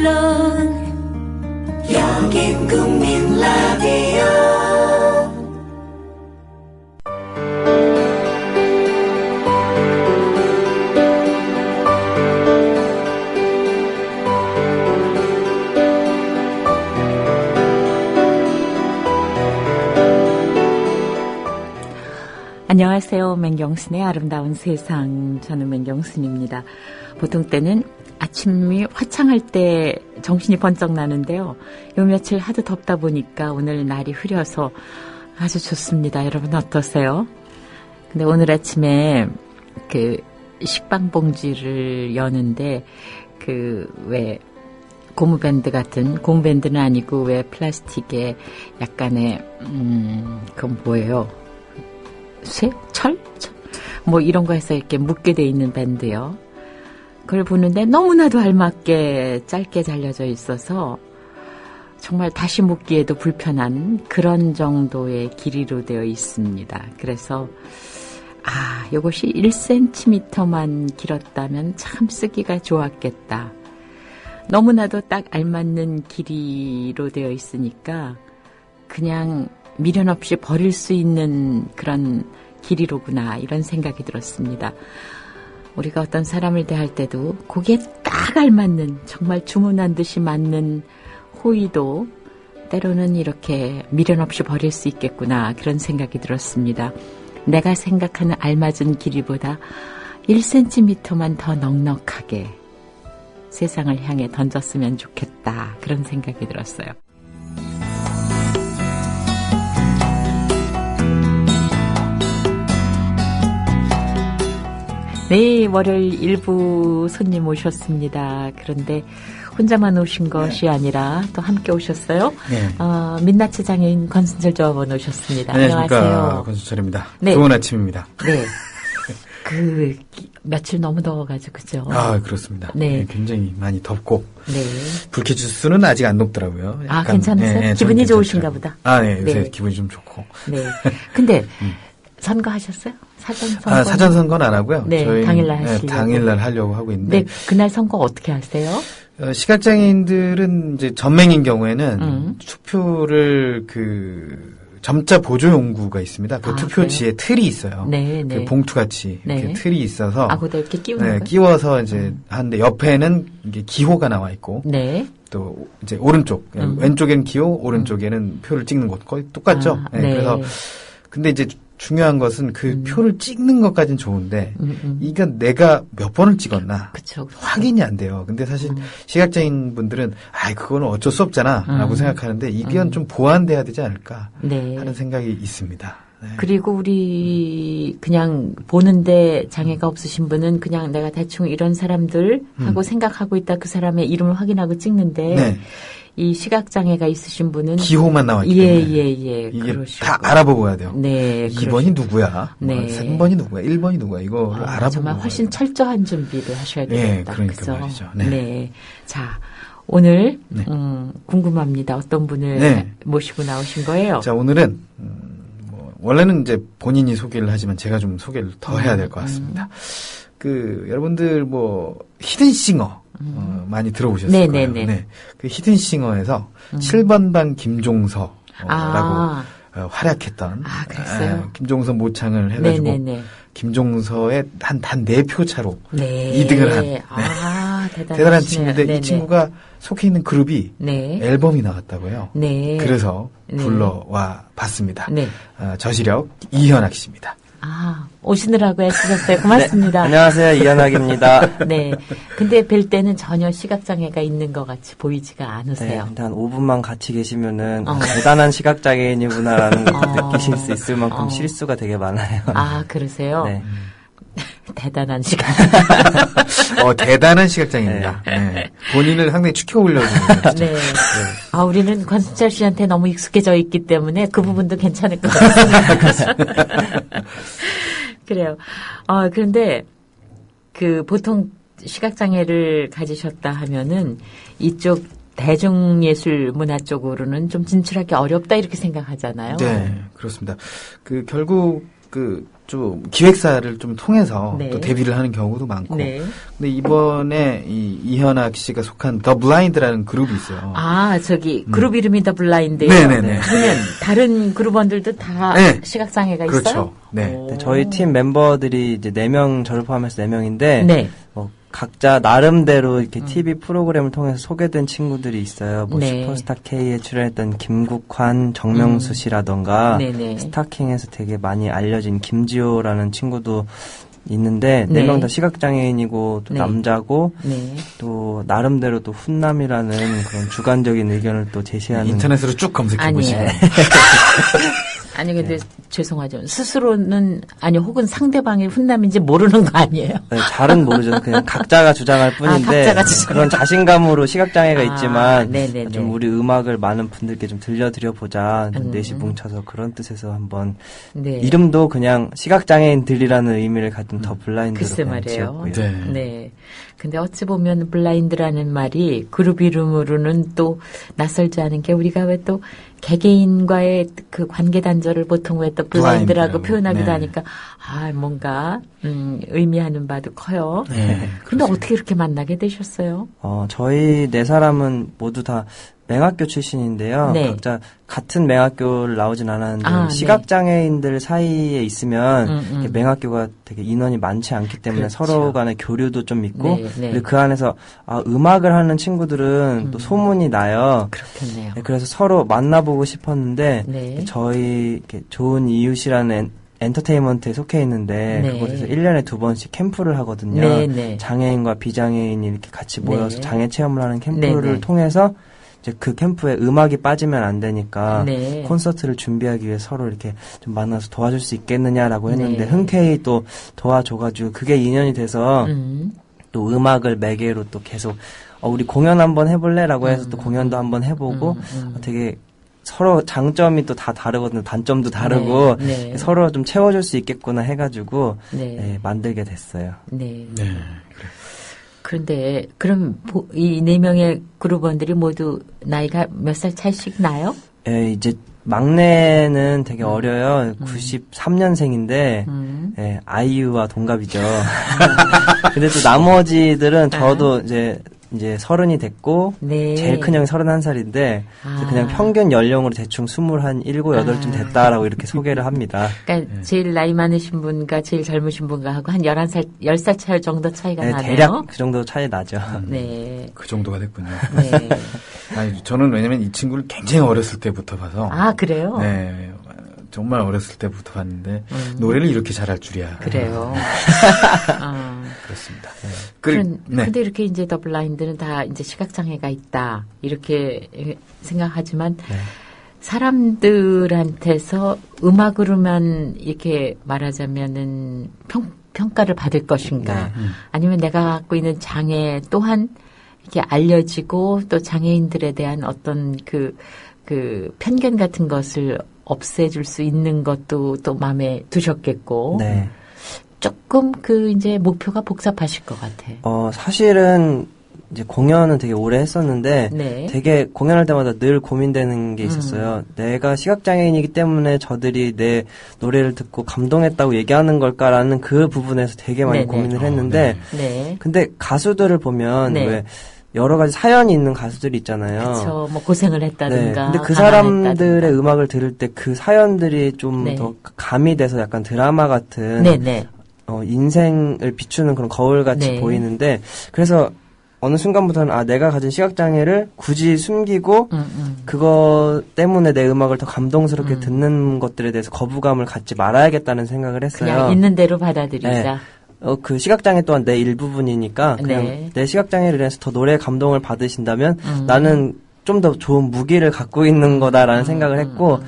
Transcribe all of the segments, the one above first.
물론 여긴 국민 라디오. 안녕하세요. 맹경순의 아름다운 세상. 저는 맹경순입니다. 보통 때는 아침이 화창할 때 정신이 번쩍 나는데요. 요 며칠 하도 덥다 보니까 오늘 날이 흐려서 아주 좋습니다. 여러분 어떠세요? 근데 오늘 아침에 그 식빵 봉지를 여는데 왜 고무밴드 같은, 고무밴드는 아니고 왜 플라스틱에 약간의 그건 뭐예요? 쇠? 철? 뭐 이런 거 해서 이렇게 묶게 돼 있는 밴드요. 그걸 보는데 너무나도 알맞게 짧게 잘려져 있어서 정말 다시 묶기에도 불편한 그런 정도의 길이로 되어 있습니다. 그래서 이것이 1cm만 길었다면 참 쓰기가 좋았겠다. 너무나도 딱 알맞는 길이로 되어 있으니까 그냥 미련 없이 버릴 수 있는 그런 길이로구나 이런 생각이 들었습니다. 우리가 어떤 사람을 대할 때도 거기에 딱 알맞는 정말 주문한 듯이 맞는 호의도 때로는 이렇게 미련 없이 버릴 수 있겠구나 그런 생각이 들었습니다. 내가 생각하는 알맞은 길이보다 1cm만 더 넉넉하게 세상을 향해 던졌으면 좋겠다 그런 생각이 들었어요. 네, 월요일 일부 손님 오셨습니다. 그런데 혼자만 오신 것이 아니라 또 함께 오셨어요. 네. 민낯의 장애인 권순철 조합원 오셨습니다. 안녕하세요. 권순철입니다. 네. 좋은 아침입니다. 네. 며칠 너무 더워가지고, 그죠? 그렇습니다. 네. 네, 굉장히 많이 덥고. 네. 불쾌지수는 아직 안 높더라고요. 약간, 괜찮으세요? 네, 기분이 좋으신가 보다. 네, 요새 네. 기분이 좀 좋고. 네. 근데, 선거하셨어요? 사전선거? 사전선거는 안 하고요. 네, 저희 당일날 하시려고. 네, 당일날 하려고 하고 있는데. 네, 그날 선거 어떻게 하세요? 시각장애인들은 이제 전맹인 경우에는 투표를 점자 보조 용구가 있습니다. 그 투표지에 틀이 있어요. 네, 네. 봉투같이 이렇게 네. 틀이 있어서. 거기다 이렇게 끼우는 거예요? 끼워서 이제 하는데 옆에는 이게 기호가 나와 있고. 네. 또 이제 오른쪽, 왼쪽에는 기호, 오른쪽에는 표를 찍는 곳 거의 똑같죠. 네. 그래서 근데 이제 중요한 것은 그 표를 찍는 것까지는 좋은데 이게 내가 몇 번을 찍었나 그쵸. 확인이 안 돼요. 근데 사실 시각장애인 분들은 그거는 어쩔 수 없잖아 라고 생각하는데 이건 좀 보완돼야 되지 않을까 네. 하는 생각이 있습니다. 네. 그리고 우리 그냥 보는데 장애가 없으신 분은 그냥 내가 대충 이런 사람들 하고 생각하고 있다 그 사람의 이름을 확인하고 찍는데 네. 이 시각장애가 있으신 분은 기호만 나와 있기 때문에 이게 그러시고. 다 알아보고 해야 돼요. 네, 2번이 누구야? 네. 3번이 누구야? 1번이 누구야? 이거를 알아보고 정말 훨씬 철저한 준비를 하셔야 되겠다. 네, 그러니까 그죠? 말이죠. 네. 네. 자, 오늘 궁금합니다. 어떤 분을 모시고 나오신 거예요? 자, 오늘은 원래는 이제 본인이 소개를 하지만 제가 좀 소개를 더 해야 될 것 같습니다. 여러분들 히든싱어 많이 들어보셨을 거예요. 네. 그 히든싱어에서 7번 방 김종서라고 활약했던 그랬어요? 김종서 모창을 해가지고 김종서의 단 4표 차로 2등을 한 대단한 친구인데 이 친구가 속해 있는 그룹이 앨범이 나왔다고요. 네. 그래서 불러와 봤습니다. 저시력 이현학 씨입니다. 오시느라고 애쓰셨어요. 고맙습니다. 네, 안녕하세요. 이현학입니다. 네. 근데 뵐 때는 전혀 시각장애가 있는 것 같이 보이지가 않으세요. 네, 한 5분만 같이 계시면은 대단한 시각장애인이구나라는 걸 느끼실 수 있을 만큼 실수가 되게 많아요. 그러세요? 네. 대단한 시각. 대단한 시각장애입니다. 네. 본인을 상당히 추켜올려주는. 네. 우리는 권순철 씨한테 너무 익숙해져 있기 때문에 그 부분도 괜찮을 것 같습니다. 그래요. 그런데 보통 시각장애를 가지셨다 하면은 이쪽 대중예술 문화 쪽으로는 좀 진출하기 어렵다 이렇게 생각하잖아요. 네, 그렇습니다. 결국 좀 기획사를 좀 통해서 네. 또 데뷔를 하는 경우도 많고. 네. 근데 이번에 이현학 씨가 속한 더 블라인드라는 그룹이 있어요. 아, 그룹 이름이 더 블라인드예요. 네네네. 그러면 다른 그룹원들도 다 네. 시각장애가 그렇죠. 있어요? 네. 저희 팀 멤버들이 이제 4명, 저를 포함해서 4명인데, 네. 각자 나름대로 이렇게 TV 프로그램을 통해서 소개된 친구들이 있어요. 네. 슈퍼스타 K에 출연했던 김국환, 정명수 씨라던가, 네네. 스타킹에서 되게 많이 알려진 김지호라는 친구도 있는데, 네. 4명 다 시각장애인이고, 또 네. 남자고, 네. 또 나름대로 또 훈남이라는 그런 주관적인 의견을 또 제시하는. 인터넷으로 쭉 검색해 보시면. 아니 근데 죄송하죠. 스스로는 혹은 상대방이 훈남인지 모르는 거 아니에요? 네, 잘은 모르죠. 그냥 각자가 주장할 뿐인데 각자가 주장. 그런 자신감으로 시각장애가 있지만 네네네. 좀 우리 음악을 많은 분들께 좀 들려드려 보자. 넷이 뭉쳐서 그런 뜻에서 한번 네. 이름도 그냥 시각장애인들이라는 의미를 가진 더 블라인드로 글쎄 그냥 말이에요. 지었고요. 네. 네. 근데 어찌 보면 블라인드라는 말이 그룹 이름으로는 또 낯설지 않은 게 우리가 왜 또 개개인과의 그 관계 단절을 보통 왜 또 블라인드라고 블라인드라고. 표현하기도 네. 하니까 뭔가 의미하는 바도 커요. 네. 근데 어떻게 이렇게 만나게 되셨어요? 저희 4사람은 모두 다 맹학교 출신인데요. 네. 각자 같은 맹학교를 나오진 않았는데 네. 시각장애인들 사이에 있으면 음. 맹학교가 되게 인원이 많지 않기 때문에 그렇죠. 서로 간의 교류도 좀 있고 네, 네. 그리고 그 안에서 음악을 하는 친구들은 또 소문이 나요. 그렇겠네요. 네, 그래서 서로 만나보고 싶었는데 네. 저희 이렇게 좋은 이웃이라는 엔터테인먼트에 속해 있는데 네. 그곳에서 1년에 2번씩 캠프를 하거든요. 네, 네. 장애인과 비장애인이 이렇게 같이 모여서 네. 장애 체험을 하는 캠프를 네, 네. 통해서 이제 그 캠프에 음악이 빠지면 안 되니까 네. 콘서트를 준비하기 위해 서로 이렇게 좀 만나서 도와줄 수 있겠느냐라고 했는데 네. 흔쾌히 또 도와줘가지고 그게 인연이 돼서 또 음악을 매개로 또 계속 우리 공연 한번 해볼래라고 해서 또 공연도 한번 해보고 되게 서로 장점이 또 다 다르거든요. 단점도 다르고 네, 네. 서로 좀 채워줄 수 있겠구나 해가지고 네. 만들게 됐어요. 네. 네. 그런데 그럼 이 4명의 그룹원들이 모두 나이가 몇 살 차이씩 나요? 이제 막내는 되게 어려요. 93년생인데 아이유와 동갑이죠. 근데 또 나머지들은 저도 이제 30이 됐고 네. 제일 큰 형이 31살인데 그냥 평균 연령으로 대충 21, 7, 8쯤 됐다라고 이렇게 소개를 합니다. 그러니까 제일 나이 많으신 분과 제일 젊으신 분과 하고 한 11살, 10살 차이 정도 차이가 나네요. 대략 그 정도 차이 나죠. 네. 그 정도가 됐군요. 네. 아니, 저는 왜냐면 이 친구를 굉장히 어렸을 때부터 봐서. 그래요? 네. 정말 어렸을 때부터 봤는데 노래를 이렇게 잘할 줄이야. 그래요. 그렇습니다. 근데 이렇게 이제 더 블라인드는 다 이제 시각장애가 있다. 이렇게 생각하지만 사람들한테서 음악으로만 이렇게 말하자면은 평가를 받을 것인가. 아니면 내가 갖고 있는 장애 또한 이렇게 알려지고 또 장애인들에 대한 어떤 그 편견 같은 것을 없애줄 수 있는 것도 또 마음에 두셨겠고. 네. 조금 이제 목표가 복잡하실 것 같아. 사실은 이제 공연은 되게 오래 했었는데 네. 되게 공연할 때마다 늘 고민되는 게 있었어요. 내가 시각장애인이기 때문에 저들이 내 노래를 듣고 감동했다고 얘기하는 걸까라는 그 부분에서 되게 많이 네네. 고민을 했는데 네. 근데 가수들을 보면 네. 왜 여러 가지 사연이 있는 가수들이 있잖아요. 그렇죠. 뭐 고생을 했다든가. 근데 그 가난했다든가. 사람들의 음악을 들을 때 그 사연들이 좀 네. 더 가미돼서 약간 드라마 같은 네네. 인생을 비추는 그런 거울같이 네. 보이는데 그래서 어느 순간부터는 내가 가진 시각장애를 굳이 숨기고 그거 때문에 내 음악을 더 감동스럽게 듣는 것들에 대해서 거부감을 갖지 말아야겠다는 생각을 했어요. 그냥 있는 대로 받아들이자. 네. 그 시각장애 또한 내 일부분이니까 그냥 네. 내 시각장애를 인해서 더 노래에 감동을 받으신다면 나는 좀 더 좋은 무기를 갖고 있는 거다라는 생각을 했고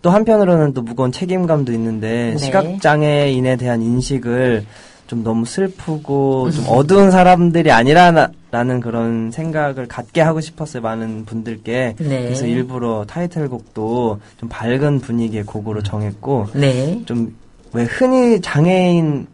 또 한편으로는 또 무거운 책임감도 있는데 네. 시각장애인에 대한 인식을 좀 너무 슬프고 좀 어두운 사람들이 아니라는 그런 생각을 갖게 하고 싶었어요. 많은 분들께. 네. 그래서 일부러 타이틀곡도 좀 밝은 분위기의 곡으로 정했고 네. 좀 왜 흔히 장애인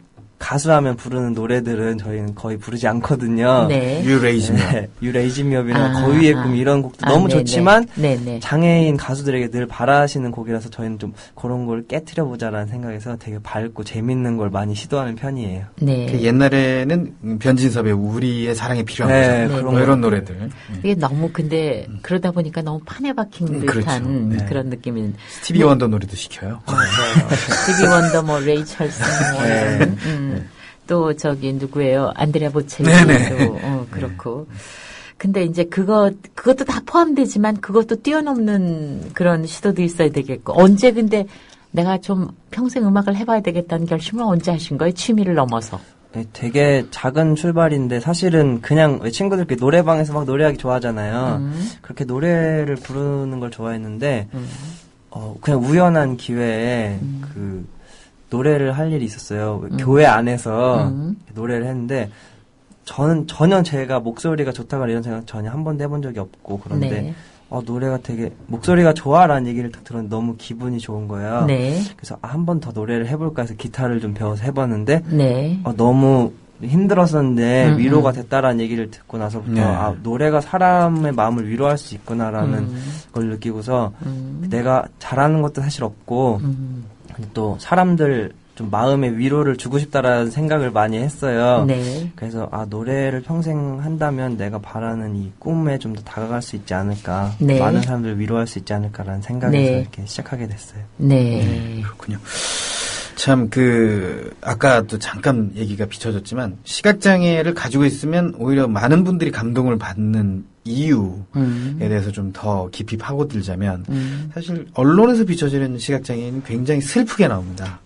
가수하면 부르는 노래들은 저희는 거의 부르지 않거든요. 네. You Raise Me Up. 네, You Raise Me Up이나 거위의 꿈 이런 곡도 너무 네네. 좋지만 네네. 장애인 가수들에게 늘 바라시는 곡이라서 저희는 좀 그런 걸 깨트려보자라는 생각에서 되게 밝고 재밌는 걸 많이 시도하는 편이에요. 네. 그 옛날에는 변진섭의 우리의 사랑이 필요한 네, 거죠. 그런 뭐 이런 거. 노래들. 이게 너무 근데 그러다 보니까 너무 판에 박힌 듯한 그렇죠. 네. 그런 느낌인. 스티비 원더 노래도 시켜요. 스티비 원더, 뭐 레이 찰슨, 뭐 네. 이런, 또 저기 누구예요? 안드레아 네네. 보첼리도 그렇고. 근데 이제 그것도 다 포함되지만 그것도 뛰어넘는 그런 시도도 있어야 되겠고. 언제 근데 내가 좀 평생 음악을 해봐야 되겠다는 결심을 언제 하신 거예요? 취미를 넘어서. 네, 되게 작은 출발인데 사실은 그냥 왜 친구들끼리 노래방에서 막 노래하기 좋아하잖아요. 그렇게 노래를 부르는 걸 좋아했는데 그냥 우연한 기회에 그 노래를 할 일이 있었어요. 교회 안에서 노래를 했는데 저는 전혀 제가 목소리가 좋다거나 이런 생각 전혀 한 번도 해본 적이 없고 그런데 네. 노래가 되게 목소리가 좋아라는 얘기를 딱 들었는데 너무 기분이 좋은 거예요. 네. 그래서 한 번 더 노래를 해볼까 해서 기타를 좀 배워서 해봤는데 네. 너무 힘들었었는데 위로가 됐다라는 얘기를 듣고 나서부터 네. 노래가 사람의 마음을 위로할 수 있구나라는 걸 느끼고서 내가 잘하는 것도 사실 없고 또 사람들 좀 마음의 위로를 주고 싶다라는 생각을 많이 했어요. 네. 그래서 노래를 평생 한다면 내가 바라는 이 꿈에 좀 더 다가갈 수 있지 않을까. 네. 많은 사람들을 위로할 수 있지 않을까라는 생각에서 네. 이렇게 시작하게 됐어요. 네. 그렇군요. 참, 아까도 잠깐 얘기가 비춰졌지만, 시각장애를 가지고 있으면 오히려 많은 분들이 감동을 받는 이유에 대해서 좀 더 깊이 파고들자면, 사실, 언론에서 비춰지는 시각장애인은 굉장히 슬프게 나옵니다.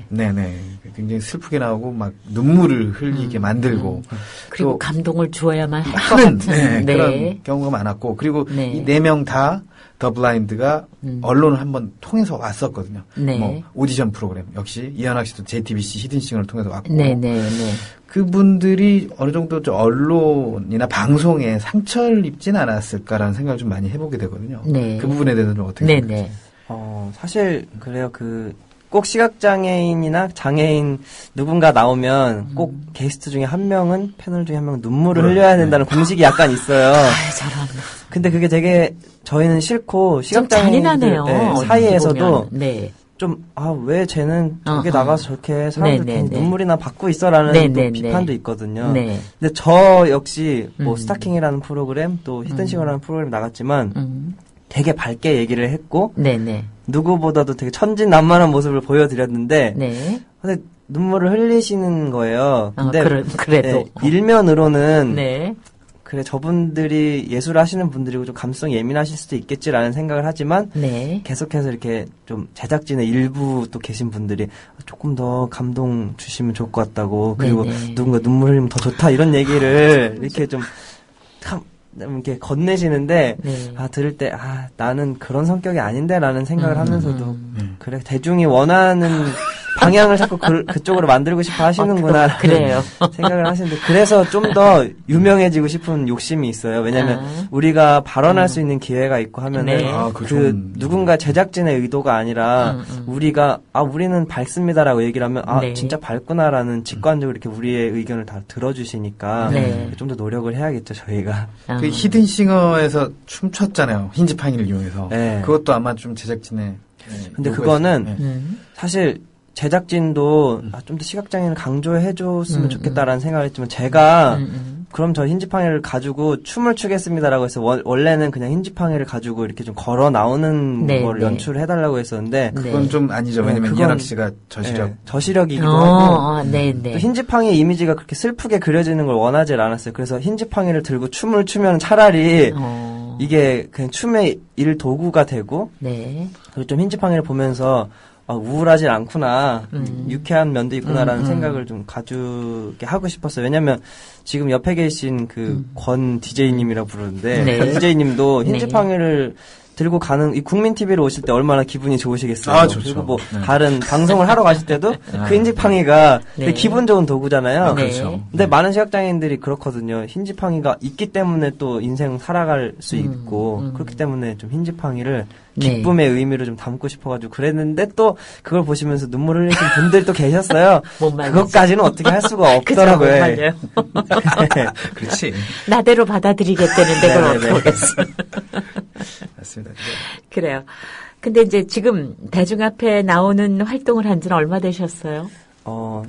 네네. 굉장히 슬프게 나오고, 막, 눈물을 흘리게 만들고, 그리고 또 감동을 주어야만 할 것 하는, 같은. 네, 그런 경우가 많았고, 그리고 네. 이 4명 다, 더 블라인드가 언론을 한번 통해서 왔었거든요. 네. 뭐 오디션 프로그램 역시 이현학 씨도 JTBC 히든싱어를 통해서 왔고 네네네. 그분들이 어느 정도 좀 언론이나 방송에 상처를 입진 않았을까라는 생각을 좀 많이 해보게 되거든요. 네. 그 부분에 대해서는 어떻게 네네. 생각하세요? 사실 그래요. 꼭 시각장애인이나 장애인 누군가 나오면 꼭 게스트 중에 한 명은 패널 중에 한 명은 눈물을 흘려야 된다는 공식이 약간 있어요. 저런. 근데 그게 되게 저희는 싫고 좀 시각장애인들 잔인하네요. 사이에서도 보면. 네. 좀 왜 쟤는 저기 나가서 저렇게 사람들 네네네. 눈물이나 받고 있어라는 네네네. 또 비판도 있거든요. 네. 근데 저 역시 뭐 스타킹이라는 프로그램 또 히든싱어라는 프로그램 나갔지만 되게 밝게 얘기를 했고 네네. 누구보다도 되게 천진난만한 모습을 보여드렸는데 네. 근데 눈물을 흘리시는 거예요. 근데 그래도. 네, 일면으로는 네. 그래 저분들이 예술을 하시는 분들이고 좀 감성이 예민하실 수도 있겠지라는 생각을 하지만 네. 계속해서 이렇게 좀 제작진의 일부 또 계신 분들이 조금 더 감동 주시면 좋을 것 같다고 그리고 네네. 누군가 눈물 흘리면 더 좋다 이런 얘기를 이렇게 좀 이렇게 건네시는데 네. 들을 때 나는 그런 성격이 아닌데라는 생각을 하면서도 그래 대중이 원하는 방향을 자꾸 그쪽으로 만들고 싶어 하시는구나 그래요. 생각을 하시는데 그래서 좀 더 유명해지고 싶은 욕심이 있어요. 왜냐하면 우리가 발언할 수 있는 기회가 있고 하면은 네. 누군가 제작진의 의도가 아니라 우리가 우리는 밝습니다라고 얘기를 하면 네. 진짜 밝구나라는 직관적으로 이렇게 우리의 의견을 다 들어주시니까 네. 좀 더 노력을 해야겠죠 저희가. 그 히든싱어에서 춤췄잖아요. 흰지팡이를 이용해서. 네. 그것도 아마 좀 제작진의 근데 요구였- 그거는 네. 사실 제작진도 좀 더 시각장애인을 강조해줬으면 좋겠다라는 생각을 했지만 제가 그럼 저 흰지팡이를 가지고 춤을 추겠습니다라고 해서 원래는 그냥 흰지팡이를 가지고 이렇게 좀 걸어 나오는 네, 걸 네. 연출을 해달라고 했었는데 그건 좀 아니죠. 왜냐면 그건- 이현학 씨가 저시력. 네, 저시력이기도 하고 네네. 또 흰지팡이 이미지가 그렇게 슬프게 그려지는 걸 원하지 않았어요. 그래서 흰지팡이를 들고 춤을 추면 차라리 이게 그냥 춤의 일 도구가 되고 네. 그리고 좀 흰지팡이를 보면서 우울하진 않구나, 유쾌한 면도 있구나라는 생각을 좀 가지게 하고 싶었어요. 왜냐면 지금 옆에 계신 권 DJ님이라고 부르는데 네. 권 DJ님도 흰지팡이를 들고 가는 이 국민 TV로 오실 때 얼마나 기분이 좋으시겠어요. 아, 좋죠. 그리고 뭐 네. 다른 방송을 하러 가실 때도 그 힌지팡이가 네. 되게 기분 좋은 도구잖아요. 네. 그렇죠. 근데 많은 시각장애인들이 그렇거든요. 힌지팡이가 있기 때문에 또 인생 살아갈 수 있고 그렇기 때문에 좀 힌지팡이를 네. 기쁨의 의미로 좀 담고 싶어가지고 그랬는데 또 그걸 보시면서 눈물 흘리신 분들이 또 계셨어요. 못 말리지. 그것까지는 어떻게 할 수가 그죠, 없더라고요. 못 말려요. 그렇지. 나대로 받아들이겠다는데 그걸 네네네. 어떻게 하겠어. 맞습니다. 그래요. 근데 이제 지금 대중 앞에 나오는 활동을 한 지는 얼마 되셨어요?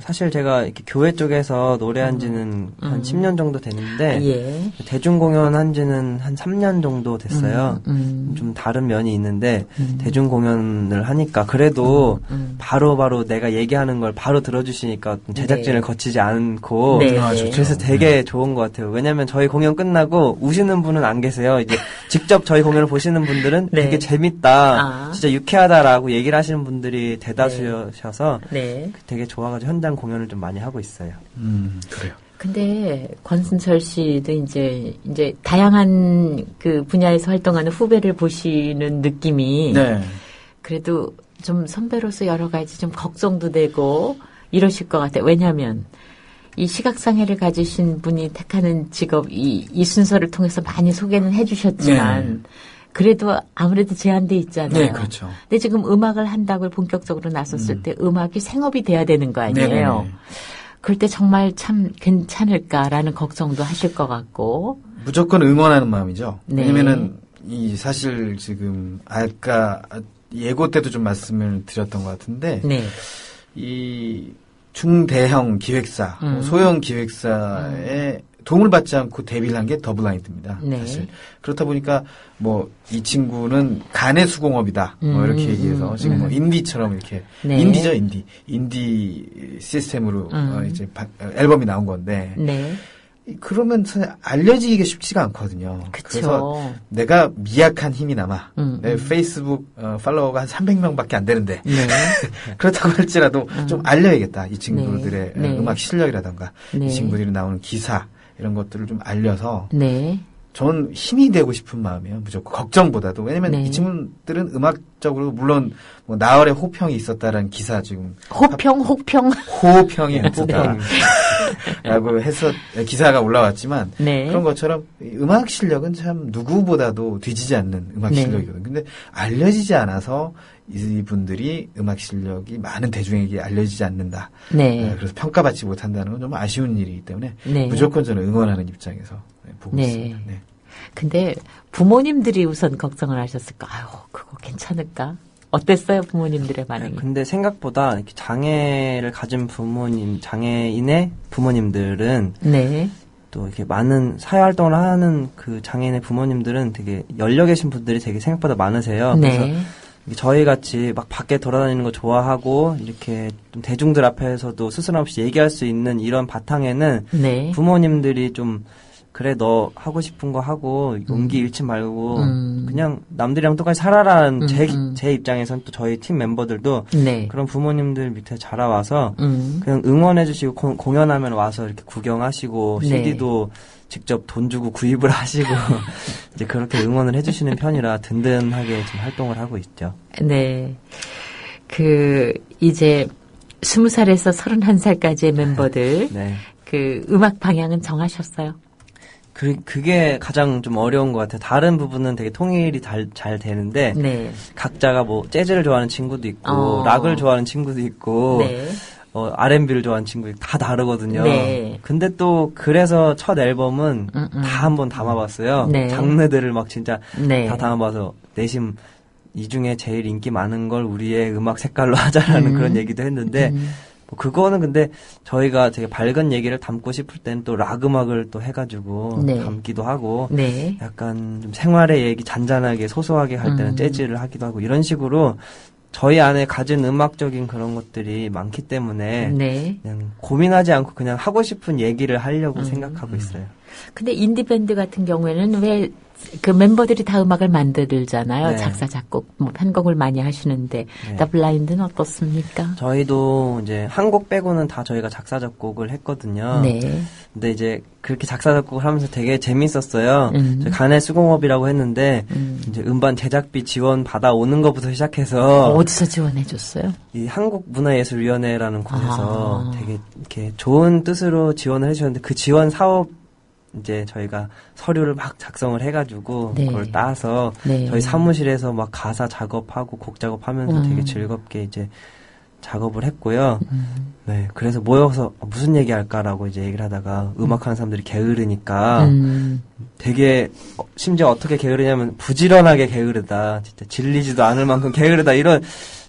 사실 제가 이렇게 교회 쪽에서 노래한 지는 한 10년 정도 됐는데, 예. 대중공연 한 지는 한 3년 정도 됐어요. 좀 다른 면이 있는데, 대중공연을 하니까, 그래도 바로 내가 얘기하는 걸 바로 들어주시니까 제작진을 네. 거치지 않고, 네. 아, 좋죠. 그래서 되게 좋은 것 같아요. 왜냐면 저희 공연 끝나고 우시는 분은 안 계세요. 이제 직접 저희 공연을 보시는 분들은 네. 되게 재밌다, 아. 진짜 유쾌하다라고 얘기를 하시는 분들이 대다수셔서 네. 되게 좋아가지고 현장 공연을 좀 많이 하고 있어요. 그래요. 근데 권순철 씨도 이제 다양한 그 분야에서 활동하는 후배를 보시는 느낌이 네. 그래도 좀 선배로서 여러 가지 좀 걱정도 되고 이러실 것 같아요. 왜냐하면 이 시각장애를 가지신 분이 택하는 직업 이 순서를 통해서 많이 소개는 해주셨지만 그래도 아무래도 제한돼 있잖아요. 네, 그렇죠. 근데 지금 음악을 한다고 본격적으로 나섰을 때 음악이 생업이 돼야 되는 거 아니에요. 네네네. 그럴 때 정말 참 괜찮을까라는 걱정도 하실 것 같고. 무조건 응원하는 마음이죠. 네. 왜냐면은 이 사실 지금 아까 예고 때도 좀 말씀을 드렸던 것 같은데 네. 이 중대형 기획사, 소형 기획사의 도움을 받지 않고 데뷔를 한 게 더블라인드입니다. 네. 사실 그렇다 보니까 뭐 이 친구는 간의 수공업이다. 뭐 이렇게 얘기해서 지금 뭐 인디처럼 이렇게 네. 인디죠, 인디 시스템으로 이제 앨범이 나온 건데 네. 그러면 사실 알려지기가 쉽지가 않거든요. 그쵸. 그래서 내가 미약한 힘이 남아. 음, 내 페이스북 팔로워가 한 300명밖에 안 되는데 네. 그렇다고 할지라도 좀 알려야겠다. 이 친구들의 네. 네. 음악 실력이라던가 네. 이 친구들이 나오는 기사 이런 것들을 좀 알려서 네. 저는 힘이 되고 싶은 마음이에요. 무조건 걱정보다도. 왜냐면 네. 이 친구들은 음악적으로 물론 뭐 나월의 호평이 있었다라는 기사 지금 혹평. 호평이 있었다. 라고 해서 기사가 올라왔지만 네. 그런 것처럼 음악 실력은 참 누구보다도 뒤지지 않는 음악 네. 실력이거든요. 근데 알려지지 않아서 이분들이 음악 실력이 많은 대중에게 알려지지 않는다. 네. 그래서 평가받지 못한다는 건 좀 아쉬운 일이기 때문에 네. 무조건 저는 응원하는 입장에서 보고 네. 있습니다. 네. 근데 부모님들이 우선 걱정을 하셨을까? 아유, 그거 괜찮을까? 어땠어요, 부모님들의 반응이? 근데 생각보다 이렇게 장애를 가진 장애인의 부모님들은 네. 또 이렇게 많은 사회활동을 하는 그 장애인의 부모님들은 되게 열려 계신 분들이 되게 생각보다 많으세요. 그래서 네. 저희 같이 막 밖에 돌아다니는 거 좋아하고 이렇게 좀 대중들 앞에서도 스스럼 없이 얘기할 수 있는 이런 바탕에는 네. 부모님들이 좀 그래 너 하고 싶은 거 하고 용기 잃지 말고 그냥 남들이랑 똑같이 살아라는 제 입장에선 또 저희 팀 멤버들도 네. 그런 부모님들 밑에 자라와서 그냥 응원해주시고 공연하면 와서 이렇게 구경하시고 네. CD도 직접 돈 주고 구입을 하시고 이제 그렇게 응원을 해주시는 편이라 든든하게 지금 활동을 하고 있죠. 네. 이제 20살에서 31살까지의 멤버들, 네. 음악 방향은 정하셨어요? 그게 가장 좀 어려운 것 같아요. 다른 부분은 되게 통일이 잘 되는데 네. 각자가 뭐 재즈를 좋아하는 친구도 있고 락을 좋아하는 친구도 있고 네. R&B를 좋아하는 친구들 다 다르거든요. 네. 근데 또 그래서 첫 앨범은 다 한번 담아봤어요. 네. 장르들을 막 진짜 네. 다 담아봐서 내심 이 중에 제일 인기 많은 걸 우리의 음악 색깔로 하자라는 그런 얘기도 했는데 뭐 그거는 근데 저희가 되게 밝은 얘기를 담고 싶을 때는 또 락 음악을 또 해가지고 네. 담기도 하고 네. 약간 좀 생활의 얘기 잔잔하게 소소하게 할 때는 재즈를 하기도 하고 이런 식으로 저희 안에 가진 음악적인 그런 것들이 많기 때문에 네. 그냥 고민하지 않고 그냥 하고 싶은 얘기를 하려고 생각하고 있어요. 근데 인디밴드 같은 경우에는 왜 그 멤버들이 다 음악을 만들잖아요. 네. 작사, 작곡, 뭐 편곡을 많이 하시는데 네. 더 블라인드는 어떻습니까? 저희도 이제 한 곡 빼고는 다 저희가 작사 작곡을 했거든요. 네. 근데 이제 그렇게 작사 작곡을 하면서 되게 재밌었어요. 저희 간의 수공업이라고 했는데 이제 음반 제작비 지원 받아오는 것부터 시작해서 어디서 지원해줬어요? 이 한국문화예술위원회라는 곳에서 되게 이렇게 좋은 뜻으로 지원을 해주셨는데 그 지원 사업 이제 저희가 서류를 막 작성을 해가지고 네. 그걸 따서 네. 저희 사무실에서 막 가사 작업하고 곡 작업하면서 되게 즐겁게 이제 작업을 했고요. 네, 그래서 모여서 무슨 얘기할까라고 이제 얘기를 하다가 음악하는 사람들이 게으르니까 되게 심지어 어떻게 게으르냐면 부지런하게 게으르다, 진짜 질리지도 않을 만큼 게으르다 이런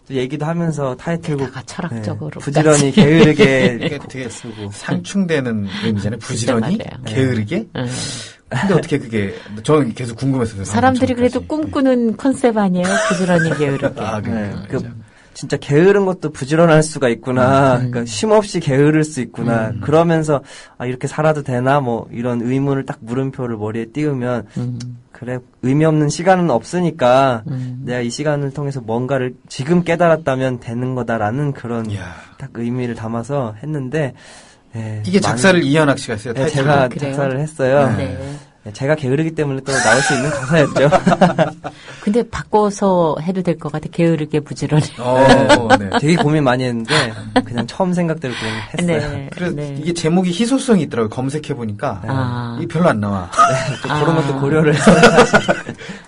얘기도 하면서 타이틀곡 철학적으로 네, 부지런히 게으르게 이게 되게 상충되는 의미잖아요. 부지런히 말이에요. 게으르게. 근데 어떻게 그게 저는 계속 궁금했어요. 사람들이 그래도 꿈꾸는 컨셉 아니에요? 부지런히 게으르게. 아, 네, 그러니까. 진짜 게으른 것도 부지런할 수가 있구나. 그러니까 쉼없이 게으를 수 있구나. 그러면서 아 이렇게 살아도 되나 뭐 이런 의문을 딱 물음표를 머리에 띄우면 그래 의미 없는 시간은 없으니까 내가 이 시간을 통해서 뭔가를 지금 깨달았다면 되는 거다라는 그런 이야. 딱 의미를 담아서 했는데 네, 이게 작사를 이현학 씨가 했어요. 네, 타이틀. 제가 그래요? 작사를 했어요. 네. 네, 제가 게으르기 때문에 또 나올 수 있는 가사였죠. 근데 바꿔서 해도 될 것 같아. 게으르게 부지런히. 네. 되게 고민 많이 했는데 그냥 처음 생각대로 그냥 했어요. 네. 그래서 네. 이게 제목이 희소성이 있더라고요. 검색해 보니까 아. 이게 별로 안 나와. 또 그런 것도 고려를 해서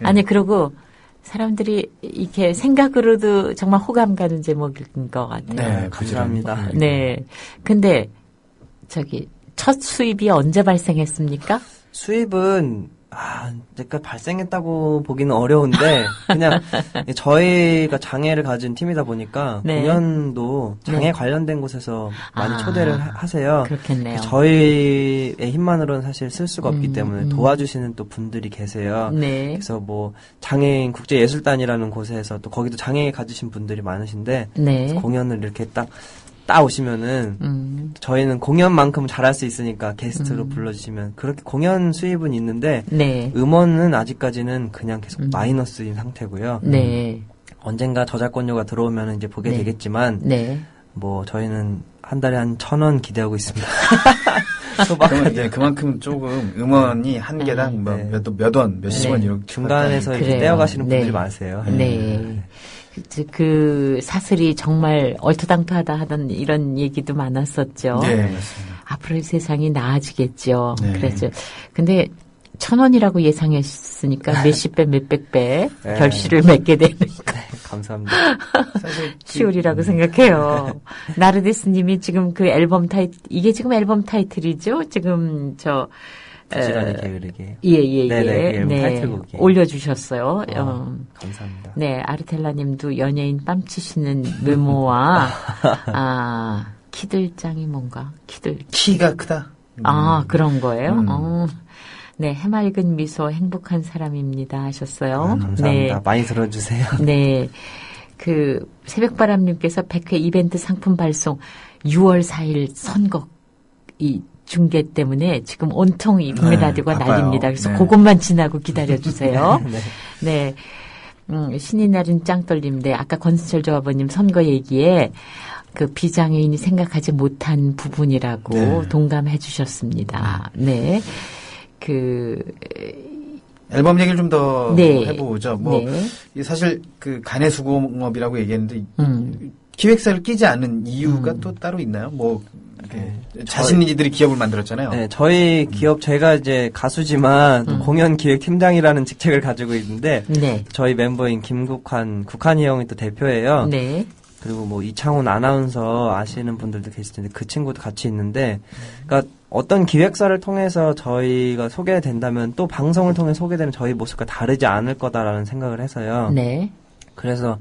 아니, 그리고 사람들이 이렇게 생각으로도 정말 호감 가는 제목인 것 같아요. 네, 감사합니다. 네. 근데, 첫 수입이 언제 발생했습니까? 수입은 그러니까 발생했다고 보기는 어려운데 그냥 저희가 장애를 가진 팀이다 보니까 네. 공연도 장애 네. 관련된 곳에서 많이 아, 초대를 하세요. 그렇겠네요. 저희의 힘만으로는 사실 쓸 수가 없기 때문에 도와주시는 또 분들이 계세요. 네. 그래서 뭐 장애인 국제예술단이라는 곳에서 또 거기도 장애 가지신 분들이 많으신데 네. 공연을 이렇게 딱 따오시면은 저희는 공연만큼 잘할 수 있으니까 게스트로 불러주시면 그렇게 공연 수입은 있는데 네. 음원은 아직까지는 그냥 계속 마이너스인 상태고요. 네. 언젠가 저작권료가 들어오면 이제 보게 네. 되겠지만 네. 뭐 저희는 한 달에 한 1,000원 기대하고 있습니다. 그러면 이제 그만큼 조금 음원이 한 개당 뭐 네. 몇 원, 몇십 원 네. 이렇게 중간에서 이렇게 그래요. 떼어가시는 분들이 네. 많으세요. 네. 그 사슬이 정말 얼토당토하다 하던 이런 얘기도 많았었죠. 네, 맞습니다. 앞으로의 세상이 나아지겠죠. 네. 그랬죠. 근데 1,000원이라고 예상했으니까 몇십 배, 몇백 배 네. 결실을 맺게 되는 감사합니다. 사실 시울이라고 생각해요. 나르디스님이 지금 그 앨범 이게 지금 앨범 타이틀이죠? 지금 부지런히 게으르게. 예. 네네, 앨범 타이틀곡이에요. 올려주셨어요. 감사합니다. 네, 아르텔라님도 연예인 뺨치시는 외모와, 키들짱이 뭔가, 키가 크다. 그런 거예요? 네, 해맑은 미소 행복한 사람입니다 하셨어요. 감사합니다. 네. 많이 들어주세요. 네. 새벽바람님께서 100회 이벤트 상품 발송 6월 4일 선거 중계 때문에 지금 온통이 국민라디오가 바빠요. 난립니다. 그래서 네. 그것만 지나고 기다려주세요. 네. 네. 신이 나린 짱떨림인데 아까 권순철 조합원님 선거 얘기에 그 비장애인이 생각하지 못한 부분이라고 네. 동감해 주셨습니다. 네. 앨범 얘기를 좀 더 네. 해보죠. 네. 사실 간의 수공업이라고 얘기했는데 기획사를 끼지 않는 이유가 또 따로 있나요? 자신이들이 기업을 만들었잖아요. 네, 저희 기업, 제가 이제 가수지만 공연 기획 팀장이라는 직책을 가지고 있는데, 네. 저희 멤버인 국한이 형이 또 대표예요. 네. 그리고 뭐 이창훈 아나운서 아시는 분들도 계실 텐데 그 친구도 같이 있는데, 그러니까 어떤 기획사를 통해서 저희가 소개된다면 또 방송을 통해 소개되는 저희 모습과 다르지 않을 거다라는 생각을 해서요. 네. 그래서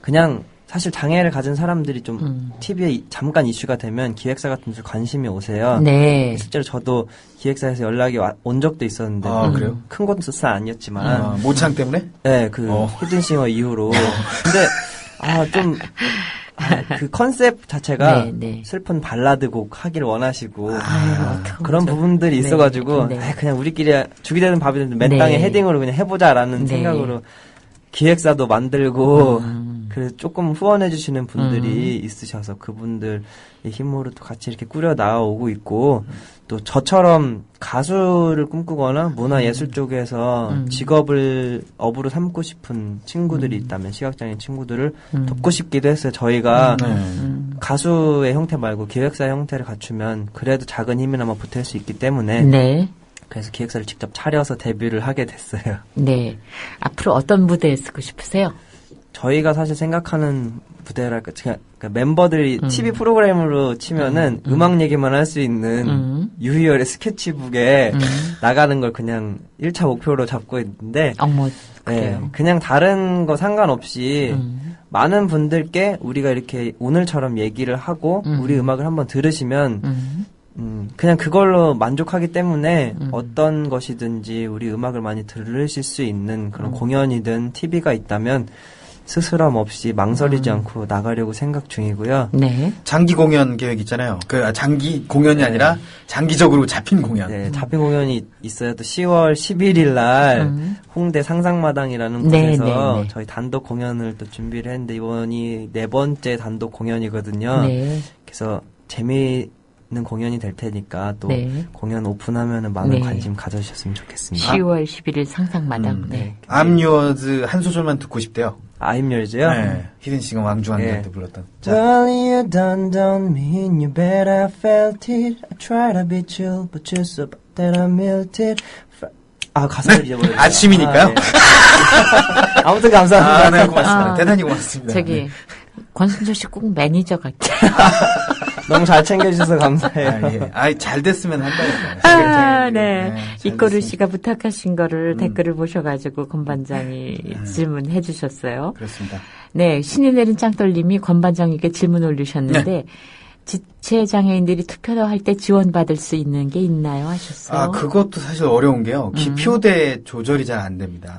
그냥 사실 장애를 가진 사람들이 좀 TV에 잠깐 이슈가 되면 기획사 같은 데 관심이 오세요. 네. 실제로 저도 기획사에서 연락이 온 적도 있었는데 그래요? 큰 곳은 아니었지만 모창 때문에? 네, 히든싱어 이후로. 근데 그 컨셉 자체가 네, 네. 슬픈 발라드 곡 하길 원하시고 그런 어떡하죠. 부분들이 네, 있어가지고 네. 그냥 우리끼리 죽이 되는 밥이 되는 맨 네. 땅에 헤딩으로 그냥 해보자라는 네. 생각으로 기획사도 만들고 그래서 조금 후원해주시는 분들이 있으셔서 그분들의 힘으로 또 같이 이렇게 꾸려 나오고 있고 또 저처럼 가수를 꿈꾸거나 문화예술 쪽에서 직업을 업으로 삼고 싶은 친구들이 있다면 시각장애인 친구들을 돕고 싶기도 했어요. 저희가 가수의 형태 말고 기획사의 형태를 갖추면 그래도 작은 힘이나마 보탤 수 있기 때문에 네. 그래서 기획사를 직접 차려서 데뷔를 하게 됐어요. 네. 앞으로 어떤 무대에 쓰고 싶으세요? 저희가 사실 생각하는 무대랄까, 그러니까 멤버들이 TV 프로그램으로 치면은 음악 얘기만 할 수 있는 유희열의 스케치북에 나가는 걸 그냥 1차 목표로 잡고 있는데, 어머, 네, 그래요. 그냥 다른 거 상관없이 많은 분들께 우리가 이렇게 오늘처럼 얘기를 하고 우리 음악을 한번 들으시면 그냥 그걸로 만족하기 때문에 어떤 것이든지 우리 음악을 많이 들으실 수 있는 그런 공연이든 TV가 있다면 스스럼 없이 망설이지 않고 나가려고 생각 중이고요. 네. 장기 공연 계획 있잖아요. 장기 공연이 아니라 장기적으로 잡힌 공연. 네, 잡힌 공연이 있어요. 또 10월 11일 날 홍대 상상마당이라는 네, 곳에서 네, 네. 저희 단독 공연을 또 준비를 했는데 이번이 4번째 단독 공연이거든요. 네. 그래서 재미있는 공연이 될 테니까 또 네. 공연 오픈하면은 많은 네. 관심 가져주셨으면 좋겠습니다. 10월 11일 상상마당. 네. 암유어즈 한 소절만 듣고 싶대요. 아임열즈요? 네. 히든싱어 왕중환한테 불렀던. 자, Well, you done me and you bet I felt it. I try to be chill, but you're so bad that I melted. 가사를 잊어버렸어요. 아침이니까요? 네. 아무튼 감사합니다. 네, 고맙습니다. 대단히 고맙습니다. 저기, 네. 권순철 씨 꼭 매니저 같아요. 너무 잘 챙겨주셔서 감사해요. 잘 됐으면 한다니까요. 네. 잘 이꼬르 됐으면. 씨가 부탁하신 거를 댓글을 보셔가지고 권 반장이 질문해 주셨어요. 그렇습니다. 네. 신이 내린 짱돌님이 권 반장에게 질문 올리셨는데, 지체장애인들이 투표를 할 때 지원받을 수 있는 게 있나요? 하셨어요. 그것도 사실 어려운 게요. 기표대 조절이 잘 안 됩니다.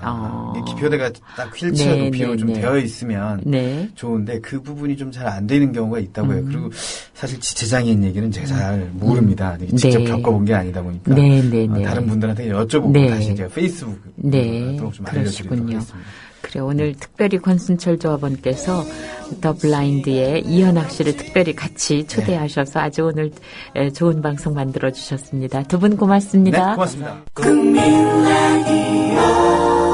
이게 기표대가 딱 휠체어 네, 높이로 네, 좀 네. 되어 있으면 네. 좋은데 그 부분이 좀 잘 안 되는 경우가 있다고요. 그리고 사실 지체장애인 얘기는 제가 잘 모릅니다. 직접 네. 겪어본 게 아니다 보니까 네, 네, 네. 다른 분들한테 여쭤보고 네. 다시 제가 페이스북으로 네. 좀 알려드리도록 그러시군요. 하겠습니다. 그래, 오늘 특별히 권순철 조합원께서 더 블라인드의 이현학 씨를 특별히 같이 초대하셔서 아주 오늘 좋은 방송 만들어 주셨습니다. 두 분 고맙습니다. 네, 고맙습니다. 국민 라디오